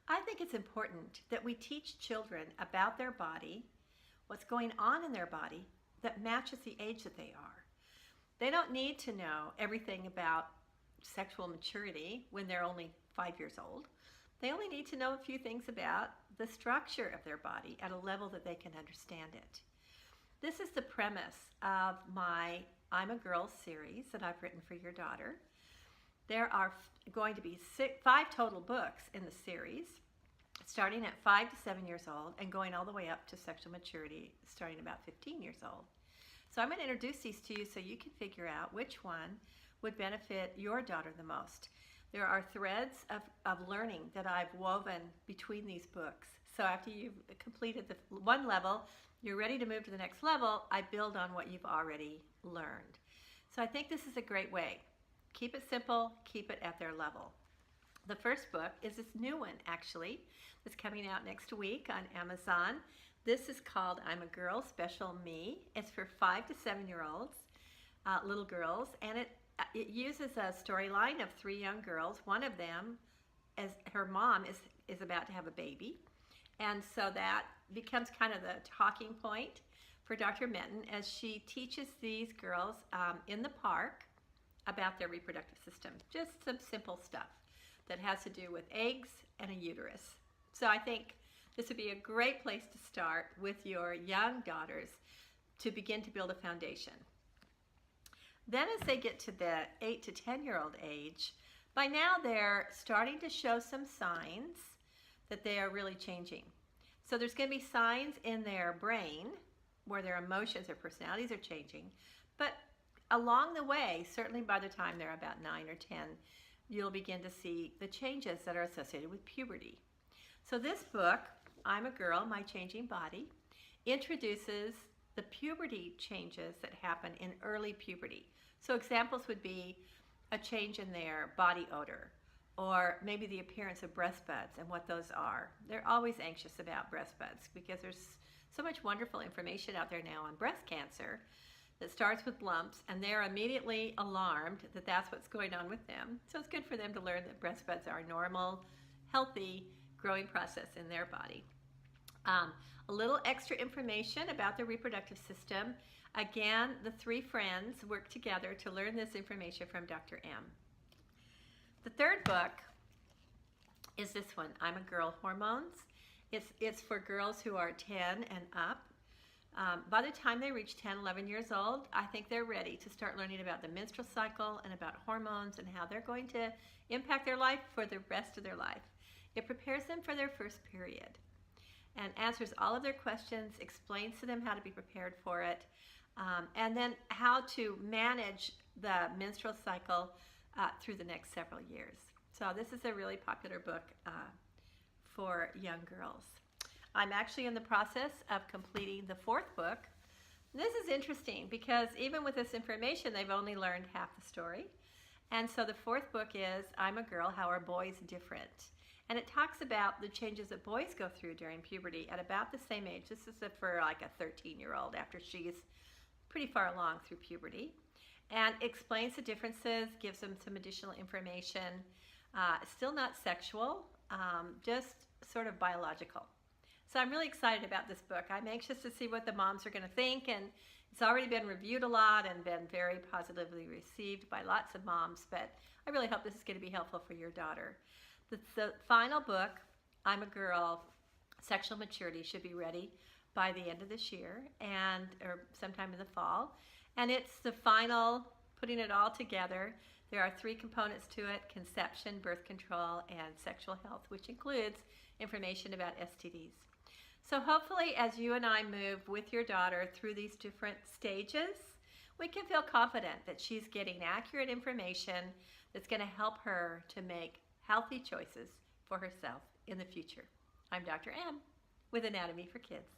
I think it's important that we teach children about their body, what's going on in their body that matches the age that they are. They don't need to know everything about sexual maturity when they're only 5 years old. They only need to know a few things about the structure of their body at a level that they can understand it. This is the premise of my I'm a Girl series that I've written for your daughter. There are going to be 5 total books in the series, starting at 5 to 7 years old and going all the way up to sexual maturity starting about 15 years old. So I'm going to introduce these to you so you can figure out which one would benefit your daughter the most. There are threads of learning that I've woven between these books. So after you've completed the one level, you're ready to move to the next level, I build on what you've already learned. So I think this is a great way. Keep it simple, keep it at their level. The first book is this new one, actually, that's coming out next week on Amazon. This is called I'm a Girl, Special Me. It's for 5 to 7-year-olds, little girls, and it uses a storyline of 3 young girls. One of them, as her mom is about to have a baby, and so that becomes kind of the talking point for Dr. Minton as she teaches these girls in the park about their reproductive system. Just some simple stuff that has to do with eggs and a uterus. So I think this would be a great place to start with your young daughters to begin to build a foundation. Then as they get to the 8 to 10-year-old age, by now they're starting to show some signs that they are really changing. So there's going to be signs in their brain where their emotions or personalities are changing, but along the way, certainly by the time they're about 9 or 10, you'll begin to see the changes that are associated with puberty. So this book, I'm a Girl, My Changing Body, introduces the puberty changes that happen in early puberty. So examples would be a change in their body odor, or maybe the appearance of breast buds and what those are. They're always anxious about breast buds because there's so much wonderful information out there now on breast cancer that starts with lumps, and they're immediately alarmed that that's what's going on with them. So it's good for them to learn that breast buds are a normal, healthy growing process in their body. A little extra information about the reproductive system. Again, the 3 friends work together to learn this information from Dr. M. The third book is this one, I'm a Girl, Hormones. It's for girls who are 10 and up. By the time they reach 10, 11 years old, I think they're ready to start learning about the menstrual cycle and about hormones and how they're going to impact their life for the rest of their life. It prepares them for their first period and answers all of their questions, explains to them how to be prepared for it, and then how to manage the menstrual cycle through the next several years. So this is a really popular book for young girls. I'm actually in the process of completing the 4th book. This is interesting because even with this information, they've only learned half the story. And so the 4th book is I'm a Girl, How Are Boys Different? And it talks about the changes that boys go through during puberty at about the same age. This is for like a 13-year-old after she's pretty far along through puberty. And explains the differences, gives them some additional information. Still not sexual, just sort of biological. So I'm really excited about this book. I'm anxious to see what the moms are going to think, and it's already been reviewed a lot and been very positively received by lots of moms, but I really hope this is going to be helpful for your daughter. The final book, I'm a Girl, Sexual Maturity, should be ready by the end of this year or sometime in the fall. And it's the final, putting it all together. There are 3 components to it: conception, birth control, and sexual health, which includes information about STDs. So hopefully as you and I move with your daughter through these different stages, we can feel confident that she's getting accurate information that's going to help her to make healthy choices for herself in the future. I'm Dr. M with Anatomy for Kids.